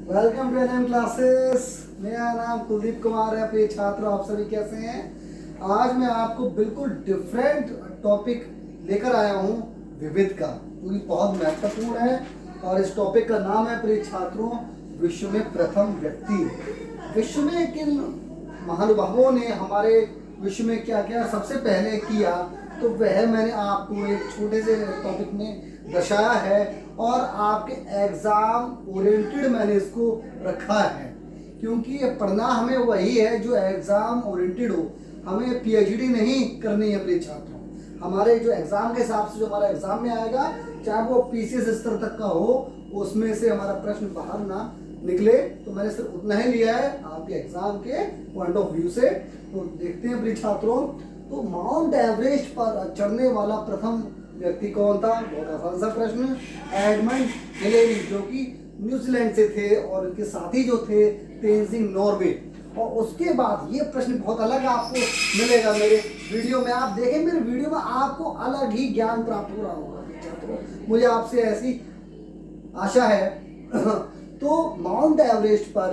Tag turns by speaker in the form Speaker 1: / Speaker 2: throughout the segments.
Speaker 1: Welcome to NM classes. मेरा नाम कुलदीप कुमार है। प्रिय छात्रों, आप सभी कैसे हैं? आज मैं आपको बिल्कुल डिफरेंट टॉपिक लेकर आया हूँ, विविध का, क्योंकि बहुत महत्वपूर्ण है। और इस टॉपिक का नाम है, प्रिय छात्रों, विश्व में प्रथम व्यक्ति। विश्व में किन महानुभावों ने हमारे विश्व में क्या क्या सबसे पहले किया, तो वह मैंने आपको एक छोटे से टॉपिक में दर्शाया है। और आपके एग्जाम ओरिएंटेड मैंने इसको रखा है, क्योंकि ये पढ़ना हमें वही है जो एग्जाम ओरिएंटेड हो। हमें पीएचडी नहीं करनी है प्रिय छात्रों। हमारे जो एग्जाम के हिसाब से जो हमारा एग्जाम में आएगा, चाहे वो पीसीएस स्तर तक का हो, उसमें से हमारा प्रश्न बाहर ना निकले, तो मैंने सिर्फ उतना ही लिया है आपके एग्जाम के पॉइंट ऑफ व्यू से। तो देखते हैं प्रिय छात्रों, तो माउंट एवरेस्ट पर चढ़ने वाला प्रथम व्यक्ति कौन था? बहुत आसान सा प्रश्न। एडमंड हिलेरी, जो कि न्यूजीलैंड से थे, और उनके साथी जो थे तेंजिंग नॉर्वे। और उसके बाद ये प्रश्न बहुत अलग आपको मिलेगा मेरे वीडियो में। आप देखें मेरे वीडियो में, आपको अलग ही ज्ञान प्राप्त हो रहा होगा छात्रों, मुझे आपसे ऐसी आशा है। तो माउंट एवरेस्ट पर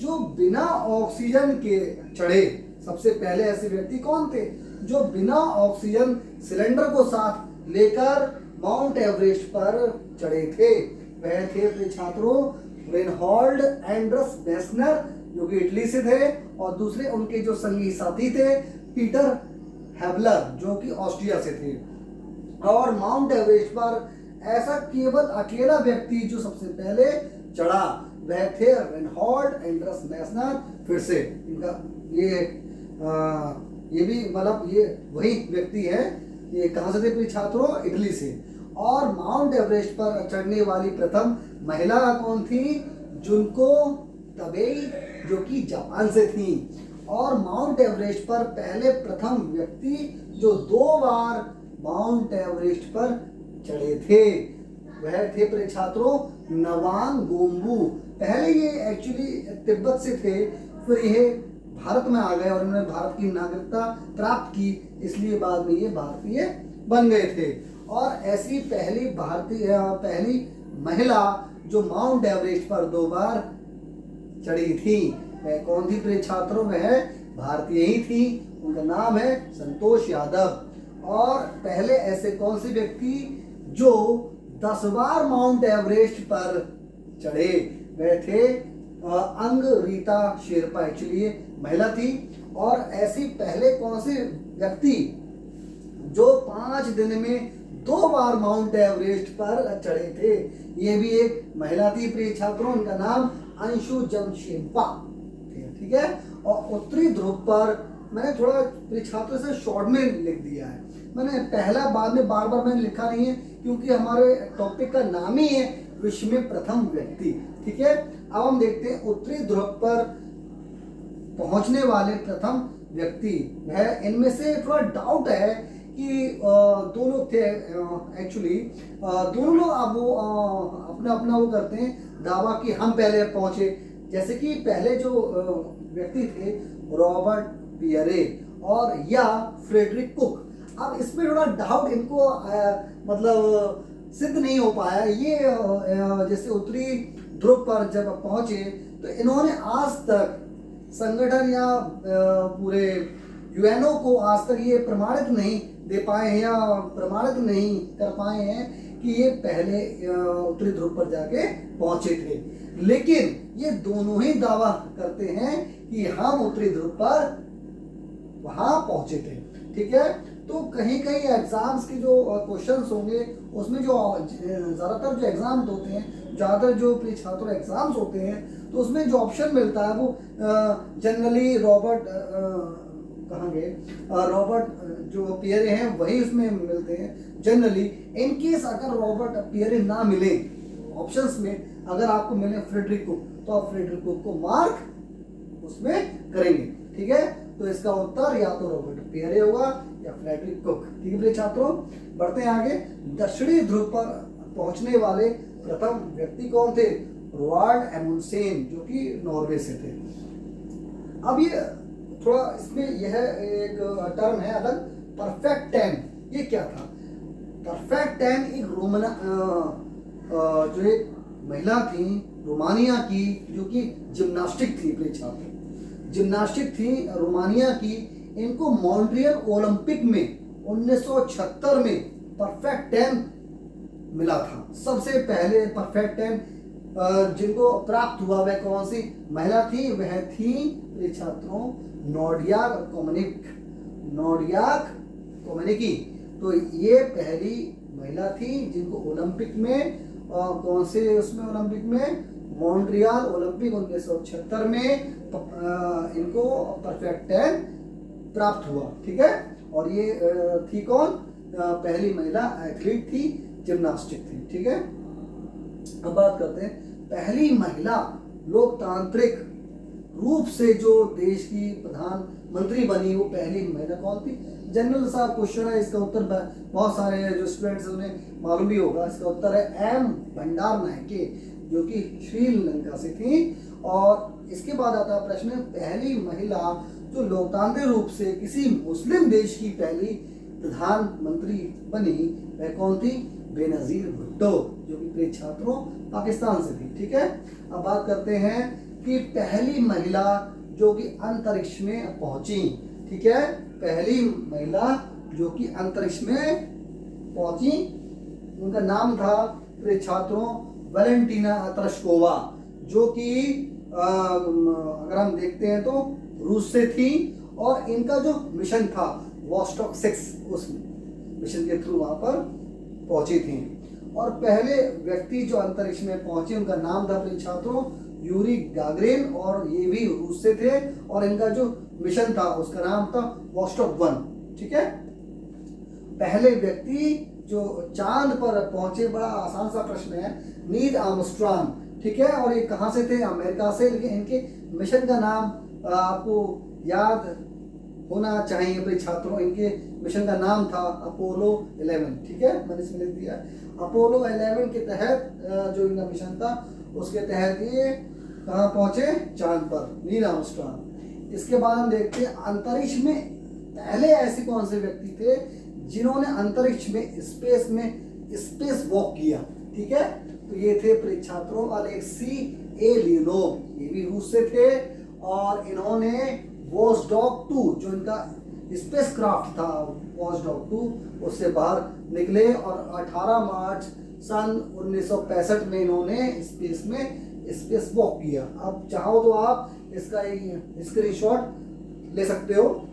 Speaker 1: जो बिना ऑक्सीजन के चढ़े, सबसे पहले ऐसे व्यक्ति कौन थे जो बिना ऑक्सीजन सिलेंडर को साथ लेकर माउंट एवरेस्ट पर चढ़े थे? वह थे छात्रों रेनहोल्ड एंड्रस मेस्नर, जो कि इटली से थे, और दूसरे उनके जो संगी साथी थे पीटर हेबलर, जो कि ऑस्ट्रिया से थे। और माउंट एवरेस्ट पर ऐसा केवल अकेला व्यक्ति जो सबसे पहले चढ़ा, वह थे रेनहोल्ड एंड्रस मेस्नर। फिर से इनका ये भी मतलब ये वही व्यक्ति है। ये कहाँ से थे प्रिय छात्रों? इटली से। और माउंट एवरेस्ट पर चढ़ने वाली प्रथम महिला कौन थी? जुनको तबेई, जो कि जापान से थी। और माउंट एवरेस्ट पर पहले प्रथम व्यक्ति जो 2 बार माउंट एवरेस्ट पर चढ़े थे, वह थे प्रिय छात्रों नवांग गोम्बू। पहले ये एक्चुअली तिब्बत से थे, फिर ये भारत में आ गए और उन्होंने भारत की नागरिकता प्राप्त की, इसलिए बाद में ये भारतीय बन गए थे। और ऐसी पहली महिला जो माउंट एवरेस्ट पर 2 बार चढ़ी थी, वह कौन थी प्रिय छात्रों? वह भारतीय ही थी। उनका नाम है संतोष यादव। और पहले ऐसे कौन से व्यक्ति जो 10 बार माउंट एवरेस्ट पर चढ़े, वह थे अंग रीता शेरपा, एक्चुअली ये महिला थी। और ऐसी पहले कौन से व्यक्ति जो 5 दिन में 2 बार माउंट एवरेस्ट पर चढ़े थे? ये भी एक महिला थी प्रिय छात्रों, उनका नाम अंशु जमशेदपा, ठीक है। और उत्तरी ध्रुव पर मैंने थोड़ा प्रिय छात्रों से शॉर्ट में लिख दिया है, मैंने पहला बाद में बार बार मैंने लिखा नहीं है, क्योंकि हमारे टॉपिक का नाम ही है विश्व में प्रथम व्यक्ति, ठीक है। अब हम देखते हैं उत्तरी ध्रुव पर पहुंचने वाले प्रथम व्यक्ति। वह इनमें से थोड़ा डाउट है कि 2 लोग थे एक्चुअली, दोनों लोग अब वो अपना अपना वो करते हैं दावा कि हम पहले पहुंचे। जैसे कि पहले जो व्यक्ति थे रॉबर्ट पियरे और या फ्रेडरिक कुक। अब इसमें थोड़ा डाउट इनको मतलब सिद्ध नहीं हो पाया। ये जैसे उत्तरी ध्रुव पर जब पहुंचे, तो इन्होंने आज तक संगठन या पूरे यूएनओ को आज तक ये प्रमाणित नहीं दे पाए हैं, या प्रमाणित नहीं कर पाए हैं कि ये पहले उत्तरी ध्रुव पर जाके पहुंचे थे। लेकिन ये दोनों ही दावा करते हैं कि हम उत्तरी ध्रुव पर वहां पहुंचे थे, ठीक है। तो कहीं कहीं एग्जाम्स के जो क्वेश्चंस होंगे, उसमें जो ज़्यादातर जो एग्जाम्स होते हैं, ज़्यादातर जो प्रिय छात्रों एग्जाम्स होते हैं, तो उसमें जो ऑप्शन मिलता है वो जनरली रॉबर्ट कहाँ गए, रॉबर्ट जो पियरे हैं वही उसमें मिलते हैं जनरली। इन केस अगर रॉबर्ट पियरे ना मिले ऑप्शंस में, अगर आपको मिले फ्रेडरिक कुक, तो आप फ्रेडरिक कुक को मार्क उसमें करेंगे, ठीक है। तो इसका उत्तर या तो रॉबर्ट पियरे होगा या फ्रेडरिक कुक, ठीक है प्रिय छात्रों। बढ़ते हैं आगे। दक्षिणी ध्रुव पर पहुंचने वाले प्रथम व्यक्ति कौन थे? रोवाल्ड एमुंडसेन, जो कि नॉर्वे से थे। अब ये थोड़ा इसमें यह एक टर्म है अलग, परफेक्ट 10। ये क्या था? परफेक्ट 10 एक रोमन जो एक महिला थी रोमानिया की, जो कि जिम्नास्टिक थी प्रिय छात्र, जिम्नास्टिक थी रोमानिया की। इनको मॉन्ट्रियल ओलंपिक में 1976 में परफेक्ट 10 मिला था। सबसे पहले परफेक्ट 10 जिनको प्राप्त हुआ वह कौन सी महिला थी? वह थी प्रिय छात्रों नोडियाक कोमेनिक, नोडियाक कोमेनिकी। तो ये पहली महिला थी जिनको ओलंपिक में कौन से उसमें ओलंपिक में मॉन्ट्रियल ओलंपिक 1976 में इनको परफेक्ट 10 प्राप्त हुआ। ठीक है, और ये थी कौन? पहली महिला एथलीट थी, जिम्नास्टिक थी। ठीक है, अब बात करते हैं पहली महिला लोकतांत्रिक रूप से जो देश की प्रधानमंत्री बनी, वो पहली महिला कौन थी? जनरल सा क्वेश्चन है, इसका उत्तर बहुत सारे जो स्टूडेंट्स उन्हें मालूम भी होगा। इसका उत्तर है एम भंडार नायके, जो कि श्रीलंका से थी। और इसके बाद आता है प्रश्न, पहली महिला जो लोकतांत्रिक रूप से किसी मुस्लिम देश की पहली प्रधानमंत्री बनी, वह कौन थी? बेनजीर भुट्टो, जो कि प्रिय छात्रों पाकिस्तान से थी। ठीक है, अब बात करते हैं कि पहली महिला जो कि अंतरिक्ष में पहुंची। ठीक है, पहली महिला जो कि अंतरिक्ष में पहुंची, उनका नाम था प्रिय छात्रों वैलेंटीना तरशकोवा, जो कि अगर हम देखते हैं तो रूस से थी। और इनका जो मिशन था वॉस्टॉक 6, उस मिशन के थ्रू वहां पर पहुंची थी। और पहले व्यक्ति जो अंतरिक्ष में पहुंचे उनका नाम था प्रिय छात्रों यूरी गागरिन, और ये भी रूस से थे। और इनका जो मिशन था उसका नाम था वॉस्टॉक 1। ठीक है, पहले व्यक्ति जो चांद पर पहुंचे, बड़ा आसान सा प्रश्न है, नील आर्मस्ट्रॉन्ग। ठीक है, और ये कहाँ से थे? अमेरिका से। लेकिन इनके मिशन का नाम आपको याद होना चाहिए प्रिय छात्रों, इनके मिशन का नाम था अपोलो 11। ठीक है, मैंने इसमें लिख दिया अपोलो 11 के तहत जो इनका मिशन था, उसके तहत ये कहाँ पहुंचे? चांद पर, नील आर्मस्ट्रॉन्ग। इसके बाद हम देखते हैं अंतरिक्ष में पहले ऐसे कौन से व्यक्ति थे जिन्होंने अंतरिक्ष में स्पेस वॉक किया। ठीक है, तो ये थे प्रिय छात्रों अलेक्सी ए लियोनोव, ये भी रूस से थे। और इन्होंने वॉचडॉग 2 जो इनका स्पेस क्राफ्ट था, वॉचडॉग 2 उससे बाहर निकले। और 18 मार्च सन 1965 में इन्होंने स्पेस में स्पेस वॉक किया। अब चाहो तो आप इसका एक स्क्रीनशॉट ले सकते हो।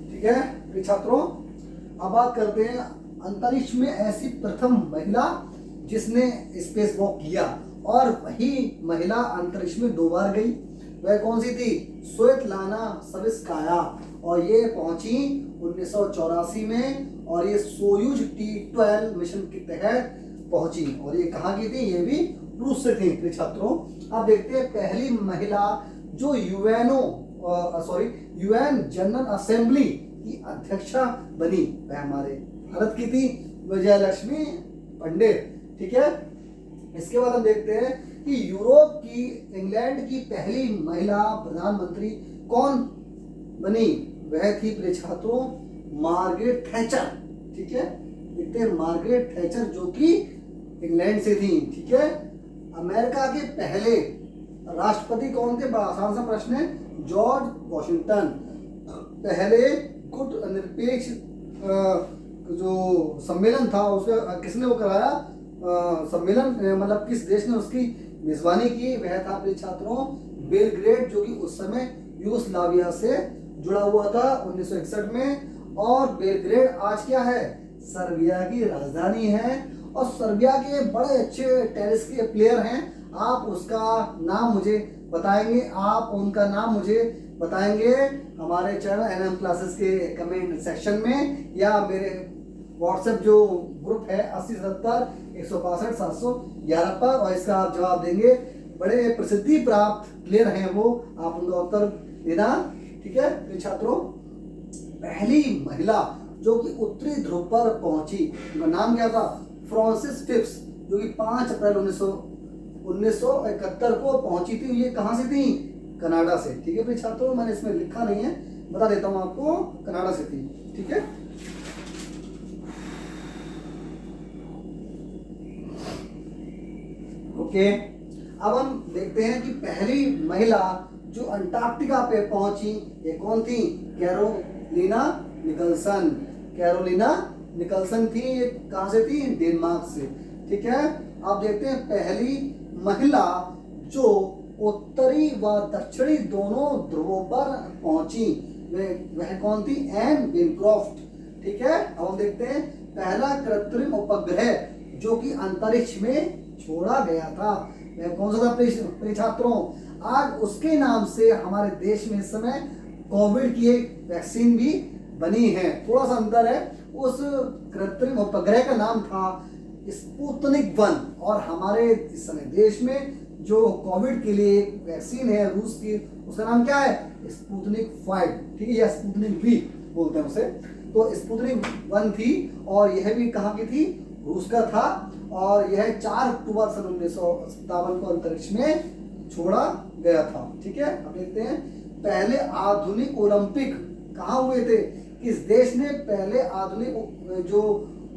Speaker 1: ठीक है छात्रों, अब बात करते हैं अंतरिक्ष में ऐसी प्रथम महिला जिसने स्पेस वॉक किया, और वही महिला अंतरिक्ष में 2 बार गई। वह कौन सी थी? स्वेतलाना सविस्काया, और ये पहुंची 1984 में, और ये सोयूज T12 मिशन के तहत पहुंची। और ये कहाँ की थी? ये भी रूस से थी छात्रों। अब देखते हैं पहली महिला जो यूएन जनरल असेंबली की अध्यक्षा बनी, वह हमारे भारत की थी, विजयलक्ष्मी पंडित। ठीक है, इसके बाद हम देखते हैं कि यूरोप की, इंग्लैंड की पहली महिला प्रधानमंत्री कौन बनी? वह थी प्रिय छात्रों मार्गरेट थैचर। ठीक है, देखते हैं मार्गरेट थैचर जो कि इंग्लैंड से थी। ठीक है, अमेरिका के पहले राष्ट्रपति कौन थे? बड़ा आसान सा प्रश्न है, जॉर्ज वॉशिंगटन। पहले गुट निरपेक्ष जो सम्मेलन था उसका किसने वो कराया? सम्मेलन मतलब किस देश ने उसकी मेजबानी की? वह था प्रिय छात्रों बेलग्रेड, जो कि उस समय यूगोस्लाविया से जुड़ा हुआ था 1961 में। और बेलग्रेड आज क्या है? सर्बिया की राजधानी है। और सर्बिया के बड़े अच्छे टेनिस के प्लेयर हैं, आप उसका नाम मुझे बताएंगे, आप उनका नाम मुझे बताएंगे हमारे चैनल NM क्लासेस के कमेंट सेक्शन में, या मेरे व्हाट्सएप जो ग्रुप है 8070-162-711 पर, और इसका आप जवाब देंगे। बड़े प्रसिद्धि प्राप्त प्लेयर हैं वो, आप उनका उत्तर देना। ठीक है छात्रों, पहली महिला जो कि उत्तरी ध्रुव पर पहुंची। उनका नाम क्या था? फ्रांसिस फिफ्स, जो कि 5 अप्रैल 1971 को पहुंची थी। ये कहाँ से थी? कनाडा से। ठीक है प्रिय छात्रों, मैंने इसमें लिखा नहीं है, बता देता हूँ आपको, कनाडा से थी। ठीक है, ओके। अब हम देखते हैं कि पहली महिला जो अंटार्कटिका पे पहुंची ये कौन थी? Carolina Nicholson. कैरोलिना निकल्सन थी। ये कहाँ से थी? डेनमार्क से। ठीक है, अब देखते हैं पहली महिला जो उत्तरी व दक्षिणी दोनों ध्रुवों पर पहुंची, वह कौन थी? Ann Bancroft. ठीक है, अब हम देखते हैं पहला कृत्रिम उपग्रह जो कि अंतरिक्ष में छोड़ा गया था, वह कौन सा था प्रिय छात्रों? आज उसके नाम से हमारे देश में इस समय कोविड की एक वैक्सीन भी बनी है। थोड़ा सा अंतर है, उस कृत्रिम उपग्रह का नाम था स्पुतनिक 1 और हमारे इस समय देश में जो कोविड के लिए एक वैक्सीन है रूस की, उसका नाम क्या है? स्पुतनिक 5। ठीक है, या स्पुतनिक भी बोलते हैं उसे। तो स्पुतनिक 1 थी और यह भी कहाँ की थी? रूस का था और यह 4 अक्टूबर सन 1957 को अंतरिक्ष में छोड़ा गया था। ठीक है, अब देखते हैं पहले आधुनिक ओलंपिक कहाँ हुए थे? किस देश ने पहले आधुनिक जो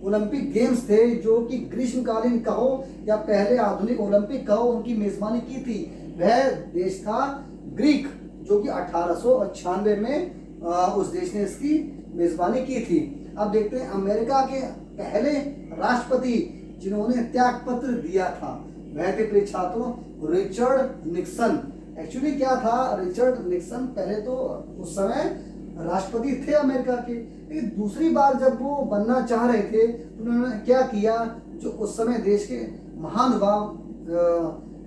Speaker 1: ओलंपिक गेम्स थे, जो कि ग्रीष्मकालीन कहो या पहले आधुनिक ओलंपिक कहो, उनकी मेजबानी की थी? वह देश था ग्रीक, जो कि 1896 में उस देश ने इसकी मेजबानी की थी। अब देखते हैं अमेरिका के पहले राष्ट्रपति जिन्होंने त्याग पत्र दिया था, वह थे प्रिय छात्रों रिचर्ड निक्सन। एक्चुअली क्या था? रिचर्ड निक्सन पहले तो उस समय राष्ट्रपति थे अमेरिका के, लेकिन दूसरी बार जब वो बनना चाह रहे थे तो उन्होंने क्या किया? जो उस समय देश के महानुभाव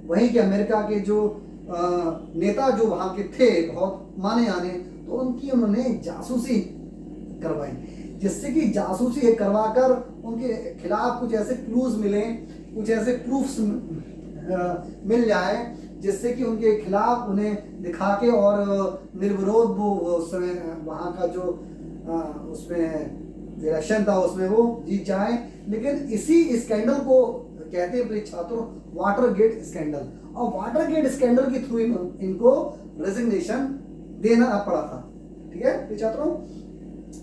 Speaker 1: वहीं के अमेरिका के जो नेता जो वहाँ के थे बहुत माने जाने, तो उनकी उन्होंने जासूसी करवाई, जिससे कि जासूसी करवाकर उनके खिलाफ कुछ ऐसे क्लूज मिले, कुछ ऐसे प्रूफ्स मिल जाए, जिससे कि उनके खिलाफ उन्हें दिखा के और निर्विरोध वो उस समय वहाँ का जो उसमें इलेक्शन था उसमें वो जीत जाए। लेकिन इसी स्कैंडल को कहते हैं प्रिय छात्रों वाटरगेट स्कैंडल, और वाटरगेट स्कैंडल के थ्रू इनको रेजिग्नेशन देना पड़ा था। ठीक है प्रिय छात्रों,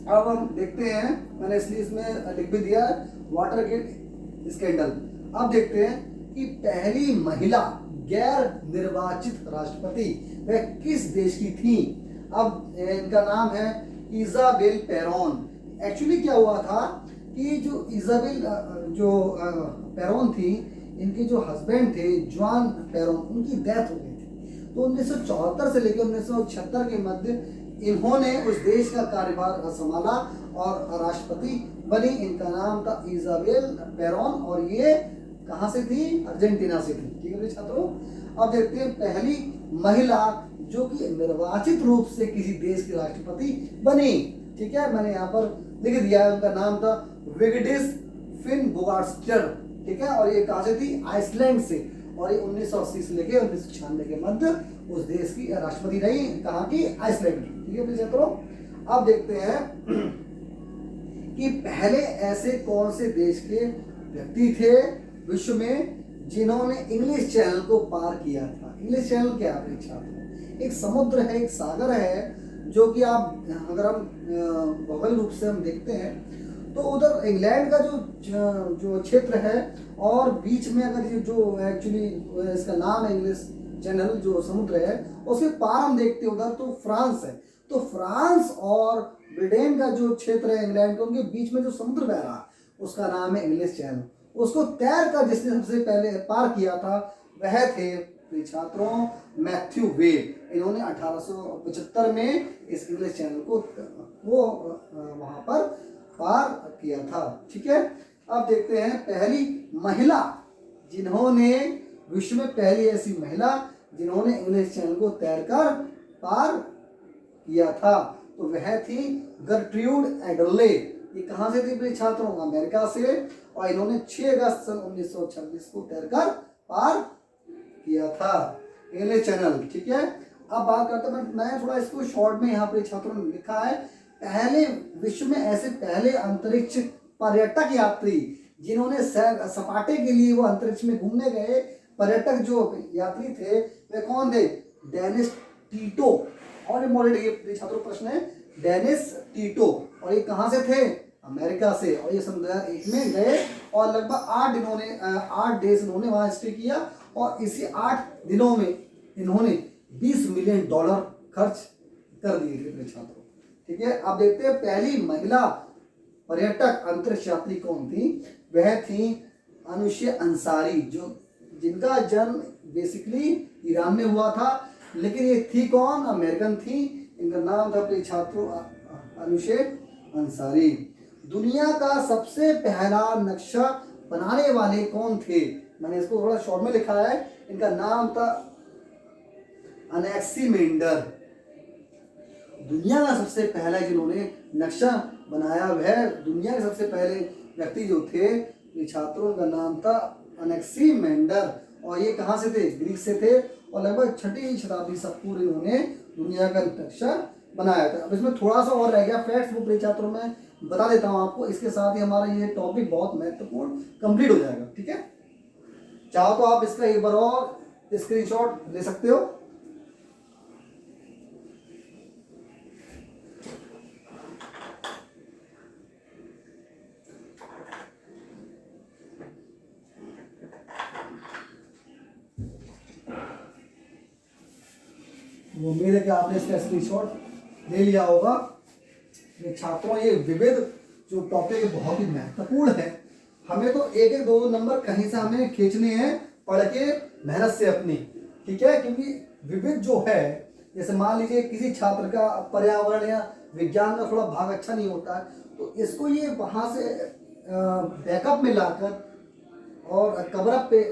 Speaker 1: अब हम देखते हैं, मैंने इसलिए इसमें लिख भी दिया वाटरगेट स्कैंडल। अब देखते हैं कि पहली महिला गैर निर्वाचित राष्ट्रपति वह किस देश की थी? अब इनका नाम है इजाबेल पेरोन। एक्चुअली क्या हुआ था कि जो इजाबेल जो पेरोन थी, इनके जो हस्बैंड थे जुआन पेरोन, उनकी डेथ हो गई थी। तो 1974 से लेकर 1976 के मध्य इन्होंने उस देश का कार्यभार संभाला और राष्ट्रपति बनी। इनका नाम था इजाबेल पेरोन और ये कहाँ से थी? अर्जेंटीना से थी। ठीक है छात्रों, अब देखते हैं पहली महिला जो कि निर्वाचित रूप से किसी देश की राष्ट्रपति बनी। ठीक है, मैंने यहाँ पर लिख दिया है, उनका नाम था विगडिस फिनबोगार्स्टर। ठीक है, और ये कहाँ से थी? आइसलैंड से, और ये 1980 से लेकर 1996 के मध्य उस देश की राष्ट्रपति रही। कहाँ की? आइसलैंड की। ठीक है छात्रों, अब देखते हैं कि पहले ऐसे कौन से देश के व्यक्ति थे विश्व में जिन्होंने इंग्लिश चैनल को पार किया था? इंग्लिश चैनल क्या है छात्रों? एक समुद्र है, एक सागर है, जो कि आप अगर हम भौगोलिक रूप से हम देखते हैं तो उधर इंग्लैंड का जो क्षेत्र है और बीच में अगर ये जो एक्चुअली इसका नाम है इंग्लिश चैनल जो समुद्र है, उसके पार हम देखते हैं उधर तो फ्रांस है। तो फ्रांस और ब्रिटेन का जो क्षेत्र है इंग्लैंड का, उनके बीच में जो समुद्र बह रहा है उसका नाम है इंग्लिश चैनल। उसको तैर कर जिसने सबसे पहले पार किया था वह थे छात्रों मैथ्यू वेब। इन्होंने 1875 में इस इंग्लिश चैनल को वो वहां पर पार किया था। ठीक है, अब देखते हैं पहली महिला जिन्होंने विश्व में पहली ऐसी महिला जिन्होंने इंग्लिश चैनल को तैरकर पार किया था, तो वह थी गर्ट्रूड एडरले। ये कहाँ से थी छात्रों? अमेरिका से, और इन्होंने 6 अगस्त सन 1926 को तैरकर पार किया था इंग्लिश चैनल। ठीक है, अब बात करते हैं, मैं थोड़ा इसको शॉर्ट में यहाँ पर छात्रों ने लिखा है पहले विश्व में ऐसे पहले अंतरिक्ष पर्यटक यात्री जिन्होंने सपाटे के लिए वो अंतरिक्ष में घूमने गए पर्यटक जो यात्री थे वे कौन थे? Dennis Tito. और इम्पोर्टेंट ये छात्रों प्रश्न है, डेनिस टीटो। और ये कहाँ से थे? अमेरिका से। और ये सन 2001 में गए और लगभग 8 डेज इन्होंने वहाँ स्टे किया और इसी 8 दिनों में इन्होंने $20 मिलियन खर्च कर दिए थे मेरे छात्रों। ठीक है, अब देखते हैं पहली महिला पर्यटक अंतरिक्ष यात्री कौन थी? वह थी अनुशे अंसारी, जो जिनका जन्म बेसिकली ईरान में हुआ था, लेकिन ये थी कौन? अमेरिकन थी। इनका नाम था प्रिय छात्रों अनुशे अंसारी। दुनिया का सबसे पहला नक्शा बनाने वाले कौन थे? मैंने इसको थोड़ा शॉर्ट में लिखा है, इनका नाम था अनेक्सीमेंडर। दुनिया का सबसे पहला जिन्होंने नक्शा बनाया वह दुनिया के सबसे पहले व्यक्ति जो थे छात्रों का नाम था अनेक्सीमेंडर। और ये कहाँ से थे? ग्रीक से थे और लगभग 6वीं शताब्दी से पूर्व इन्होंने दुनिया का नक्शा बनाया था। अब इसमें थोड़ा सा और रह गया फैक्ट्स, वो प्रिय छात्रों में बता देता हूँ आपको। इसके साथ ही हमारा ये टॉपिक बहुत महत्वपूर्ण कंप्लीट हो जाएगा। ठीक है, चाहो तो आप इसका एक बार और स्क्रीनशॉट ले सकते हो। उम्मीद है कि आपने इसका स्क्रीनशॉट ले लिया होगा। ये छात्रों ये विविध जो टॉपिक है बहुत ही महत्वपूर्ण है। हमें तो एक एक दो नंबर कहीं से हमें खींचने हैं पढ़ के मेहनत से अपनी। ठीक है, क्योंकि विविध जो है, जैसे मान लीजिए किसी छात्र का पर्यावरण या विज्ञान का थोड़ा भाग अच्छा नहीं होता है, तो इसको ये वहाँ से बैकअप में लाकर और कवरअप पे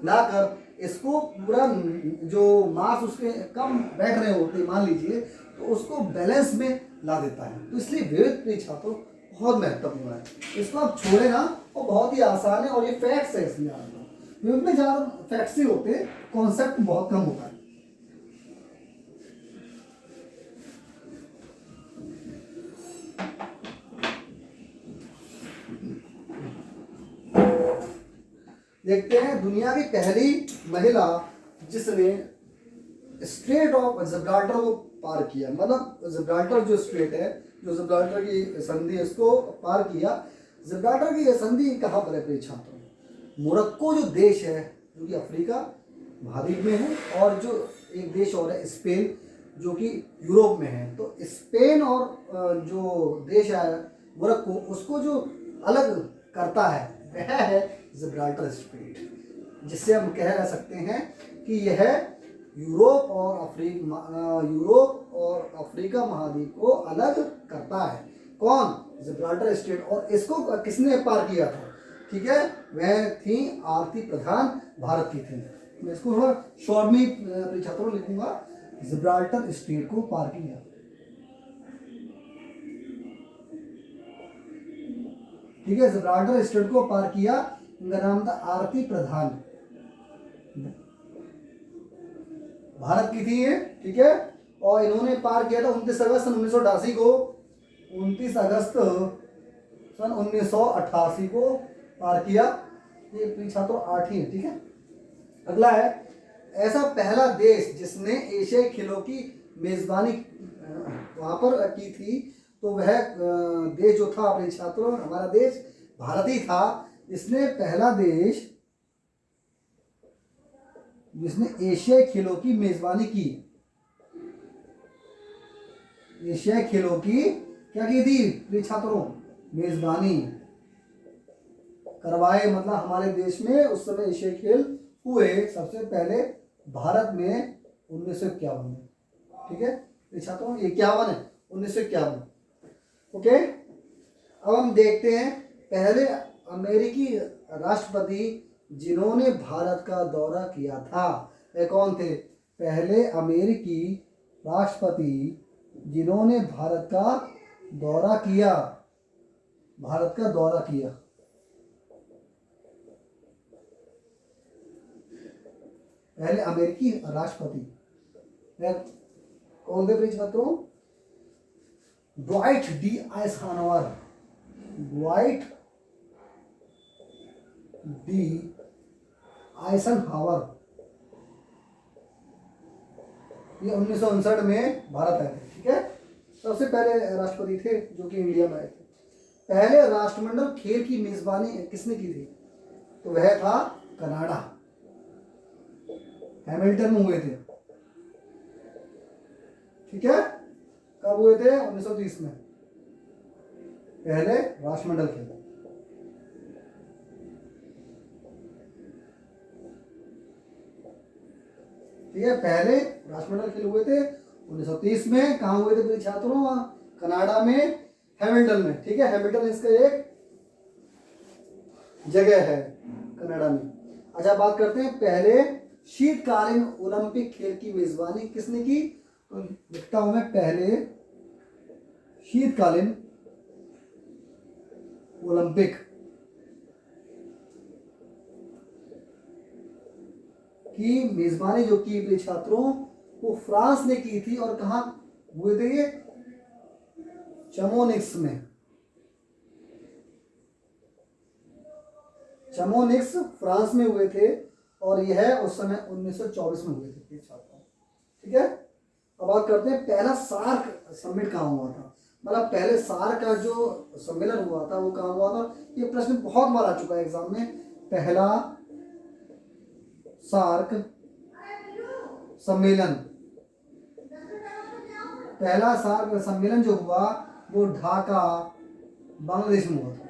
Speaker 1: लाकर इसको पूरा जो मार्क्स उसके कम बैठ रहे होते मान लीजिए, तो उसको बैलेंस में ला देता है। तो इसलिए विविध प्रिय छात्रों बहुत महत्वपूर्ण है। इसको आप छोड़े ना, वो बहुत ही आसान है और ये फैक्ट्स है। इसमें विविध में ज़्यादा फैक्ट्स ही होते हैं, कॉन्सेप्ट बहुत कम होता है। देखते हैं दुनिया की पहली महिला जिसने स्ट्रेट ऑफ जिब्राल्टर को पार किया। मतलब जिब्राल्टर जो स्ट्रेट है, जो जिब्राल्टर की संधि है, इसको पार किया। जिब्राल्टर की संधि कहाँ पर है प्रिय छात्रों? मोरक्को जो देश है, जो कि अफ्रीका महाद्वीप में है, और जो एक देश और है स्पेन, जो कि यूरोप में है। तो स्पेन और जो देश है मोरक्को, उसको जो अलग करता है वह है जिब्राल्टर स्ट्रेट, जिससे हम कह सकते हैं कि यह यूरोप और अफ्रीका महाद्वीप को अलग करता है। कौन? Gibraltar straight. और इसको किसने पार किया था? ठीक है, वह थी आरती प्रधान, भारत की थी। मैं इसको थोड़ा शॉर्ट में छात्रों लिखूंगा, जिब्राल्टर स्ट्रेट को पार किया। ठीक है, जिब्राल्टर स्ट्रेट को पार किया। इनका नाम था आरती प्रधान, भारत की थी ये। ठीक है, और इन्होंने पार किया था 29 अगस्त सन 1988 को। 29 अगस्त सन 1988 को पार किया। ये छात्रों 8 ही है। ठीक है, अगला है ऐसा पहला देश जिसने एशियाई खेलों की मेजबानी वहां पर की थी, तो वह देश जो था अपने छात्रों, हमारा देश भारत ही था। इसने पहला देश जिसने एशियाई खेलों की मेजबानी की। एशियाई खेलों की क्या की थी प्रिय छात्रों? मेजबानी करवाए। मतलब हमारे देश में उस समय एशियाई खेल हुए सबसे पहले भारत में 1951 में। ठीक है प्रिय छात्रों, 51 है, 1951। ओके, अब हम देखते हैं पहले अमेरिकी राष्ट्रपति जिन्होंने भारत का दौरा किया था, वे कौन थे? पहले अमेरिकी राष्ट्रपति जिन्होंने भारत का दौरा किया, भारत का दौरा किया। पहले अमेरिकी राष्ट्रपति कौन थे प्रिय छात्रों? Dwight D Eisenhower, Dwight D Eisenhower, ये 1959 में भारत आए थे। ठीक है, सबसे पहले राष्ट्रपति थे जो कि इंडिया में आए थे। पहले राष्ट्रमंडल खेल की मेजबानी किसने की थी? तो वह था कनाडा, हैमिल्टन में हुए थे। ठीक है, कब हुए थे? 1930 में पहले राष्ट्रमंडल खेल। ठीक है, पहले राष्ट्रमंडल खेल हुए थे 1930 में। कहाँ हुए थे मेरे छात्रों? कनाडा में, हैमिल्टन में। ठीक है, हैमिल्टन इसका एक जगह है कनाडा में। अच्छा, बात करते हैं पहले शीतकालीन ओलंपिक खेल की मेजबानी किसने की? तो लिखता हूं मैं, पहले शीतकालीन ओलंपिक की मेजबानी जो की मेरे छात्रों वो फ्रांस ने की थी। और कहाँ हुए थे ये? चमोनिक्स में, चमोनिक्स फ्रांस में हुए थे। और यह उस समय 1924 में हुए थे छात्रों। ठीक है, अब बात करते हैं पहला सार्क समिट कहाँ हुआ था। मतलब पहले सार्क का जो सम्मेलन हुआ था वो कहाँ हुआ था? ये प्रश्न बहुत बार आ चुका है एग्जाम में। पहला सार्क सम्मेलन, पहला सार्क सम्मेलन जो हुआ वो ढाका, बांग्लादेश में हुआ था।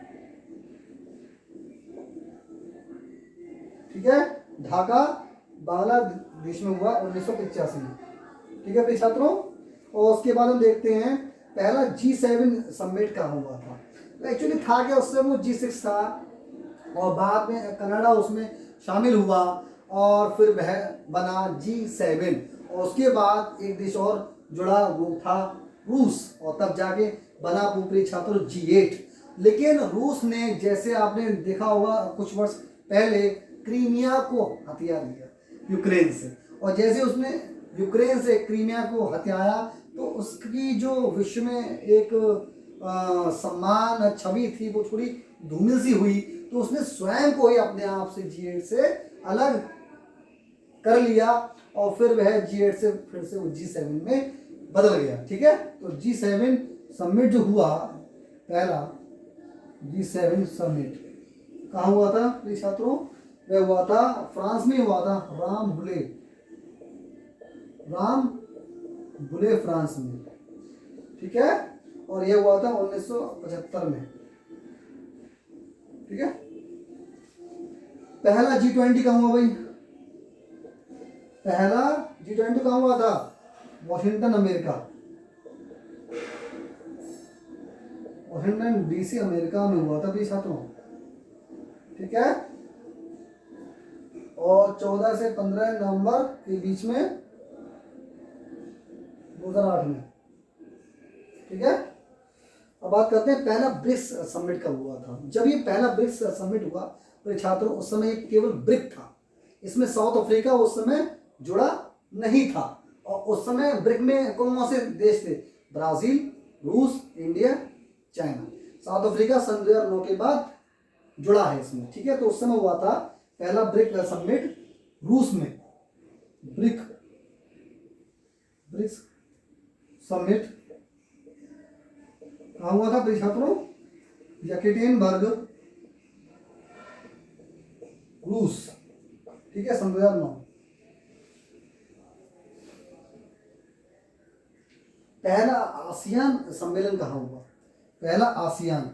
Speaker 1: ठीक है, ढाका बांग्लादेश में हुआ 1985 में। ठीक है प्रिय छात्रों, और उसके बाद हम देखते हैं पहला G7 समिट कहाँ हुआ था। एक्चुअली था क्या उससे, वो G6 था और बाद में कनाडा उसमें शामिल हुआ और फिर वह बना G7। और उसके बाद एक देश और जुड़ा, वो था रूस, और तब जाके बना प्रिय छात्रों G8। लेकिन रूस ने, जैसे आपने देखा होगा कुछ वर्ष पहले, क्रीमिया को हथिया दिया यूक्रेन से। और जैसे उसने यूक्रेन से क्रीमिया को हथियाया तो उसकी जो विश्व में एक सम्मान छवि थी वो थोड़ी धूमिल सी हुई। तो उसने स्वयं को ही अपने आप से G8 से अलग कर लिया और फिर वह G8 से फिर से वो G7 में बदल गया। ठीक है, तो G7 समिट जो हुआ, पहला G7 समिट कहाँ हुआ था प्रिय छात्रों? वह हुआ था फ्रांस में हुआ था, राम बुले फ्रांस में। ठीक है, और यह हुआ था 1975 में। ठीक है, पहला G20 कहाँ हुआ भाई? पहला G20 कहाँ हुआ था? Washington America, Washington DC America में हुआ था प्रिय छात्रों। ठीक है, और 14 से 15 नवंबर के बीच में 2008 में। ठीक है, अब बात करते हैं पहला ब्रिक्स समिट कब हुआ था। जब ये पहला ब्रिक्स समिट हुआ तो छात्रों उस समय केवल ब्रिक था, इसमें साउथ अफ्रीका उस समय जुड़ा नहीं था। और उस समय ब्रिक में कौन से देश थे? ब्राजील, रूस, इंडिया, चाइना। साउथ अफ्रीका सन 2009 के बाद जुड़ा है इसमें। ठीक है, तो उस समय हुआ था पहला ब्रिक समिट रूस में। ब्रिक्स समिट कहाँ हुआ था छात्रों? यकेटेनबर्ग, रूस। ठीक है, सन 2009। पहला आसियान सम्मेलन कहाँ हुआ? पहला आसियान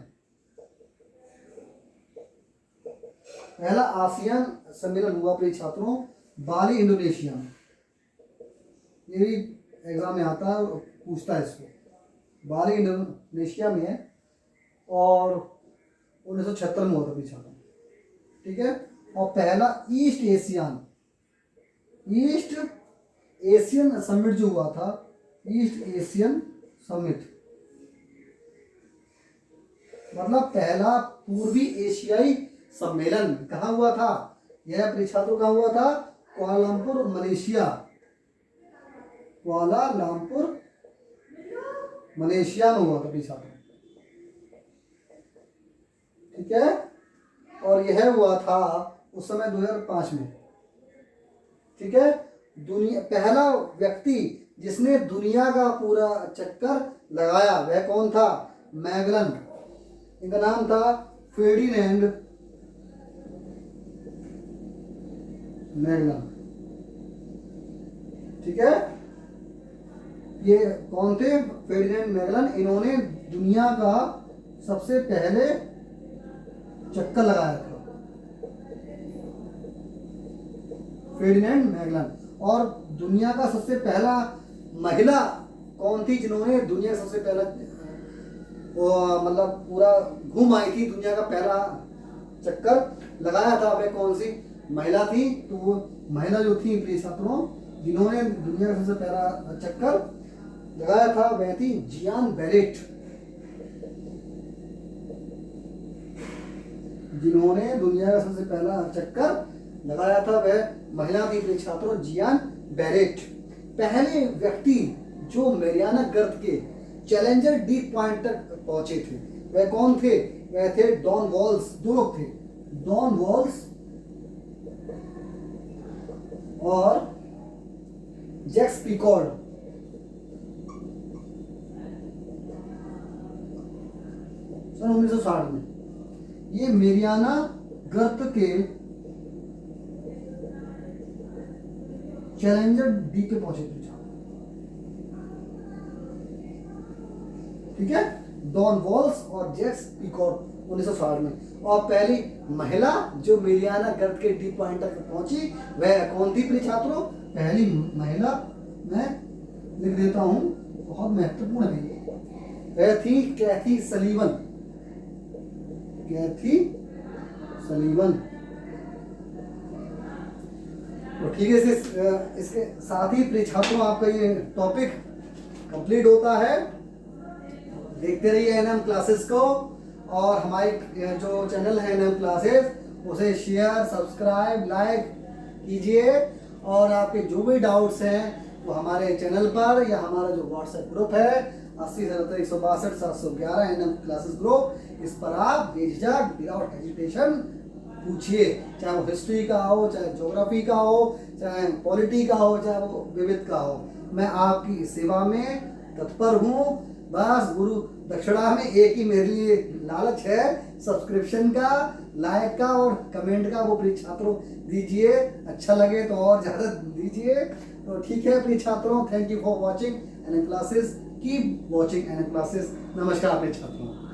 Speaker 1: सम्मेलन हुआ प्रिय छात्रों बाली, इंडोनेशिया में। ये भी एग्जाम में आता है और पूछता है इसको। बाली इंडोनेशिया में है और 1976 में हुआ था प्रिय छात्रों। ठीक है, और पहला ईस्ट एशियन समिट जो हुआ था, ईस्ट एशियन समिट मतलब पहला पूर्वी एशियाई सम्मेलन कहाँ हुआ था? यह प्रिय छात्रों कहाँ हुआ था? Kuala Lumpur, Malaysia. कुआलालंपुर, मलेशिया में हुआ था प्रिय छात्रों, ठीक है। और यह हुआ था उस समय 2005 में, ठीक है। दुनिया पहला व्यक्ति जिसने दुनिया का पूरा चक्कर लगाया वह कौन था? मैगलन। इनका नाम था फेर्डिनेंड मैगलन, ठीक है। ये कौन थे? फेर्डिनेंड मैगलन। इन्होंने दुनिया का सबसे पहले चक्कर लगाया था, फेर्डिनेंड मैगलन। और दुनिया का सबसे पहला महिला कौन थी जिन्होंने दुनिया का सबसे पहला मतलब पूरा घूम आई थी, दुनिया का पहला चक्कर लगाया था, वह कौन सी महिला थी? तो वो महिला जो थी प्रिय छात्रों जिन्होंने दुनिया का सबसे पहला चक्कर लगाया था वह थी जियान बेरेट। जिन्होंने दुनिया का सबसे पहला चक्कर लगाया था वह महिला थी प्रिय छात्रों जियान बेरेट। पहले व्यक्ति जो मैरियाना गर्त के चैलेंजर डीप पॉइंट तक पहुंचे थे वह कौन थे? वह थे डॉन वॉल्स। दो लोग थे, डॉन वॉल्स और जैक्स पिकॉर्ड। सन 1960 में ये मैरियाना गर्त के चैलेंजर डी पे पहुंचे थे, ठीक है। डॉन वॉल्स और जैक्स पिकॉर्ड 1960 में। और पहली महिला जो मैरियाना गर्त के डी पॉइंट तक पहुंची वह कौन थी प्रिय छात्रों? पहली महिला मैं लिख देता हूं, बहुत महत्वपूर्ण है, वह थी कैथी सलीवन। कैथी सलीवन। तो ठीक है, इसके साथ ही प्रिय छात्रों आपका ये टॉपिक कंप्लीट होता है। देखते रहिए एनएम क्लासेस को, और हमारी जो चैनल है एनएम क्लासेस उसे शेयर, सब्सक्राइब, लाइक कीजिए। और आपके जो भी डाउट्स हैं वो हमारे चैनल पर या हमारा जो व्हाट्सएप ग्रुप है 8077 एनएम क्लासेस ग्रुप, इस पर आप बेझिझक विदाउट हेजिटेशन पूछिए, चाहे वो हिस्ट्री का हो, चाहे ज्योग्राफी का हो, चाहे पॉलिटी का हो, चाहे वो विविध का हो। मैं आपकी सेवा में तत्पर हूँ। बस गुरु दक्षिणा में एक ही मेरे लिए लालच है, सब्सक्रिप्शन का, लाइक का और कमेंट का। वो प्रिय छात्रों दीजिए, अच्छा लगे तो और ज़्यादा दीजिए। तो ठीक है प्रिय छात्रों, thank you for watching NM classes. Keep watching NM classes. नमस्कार प्रिय छात्रों।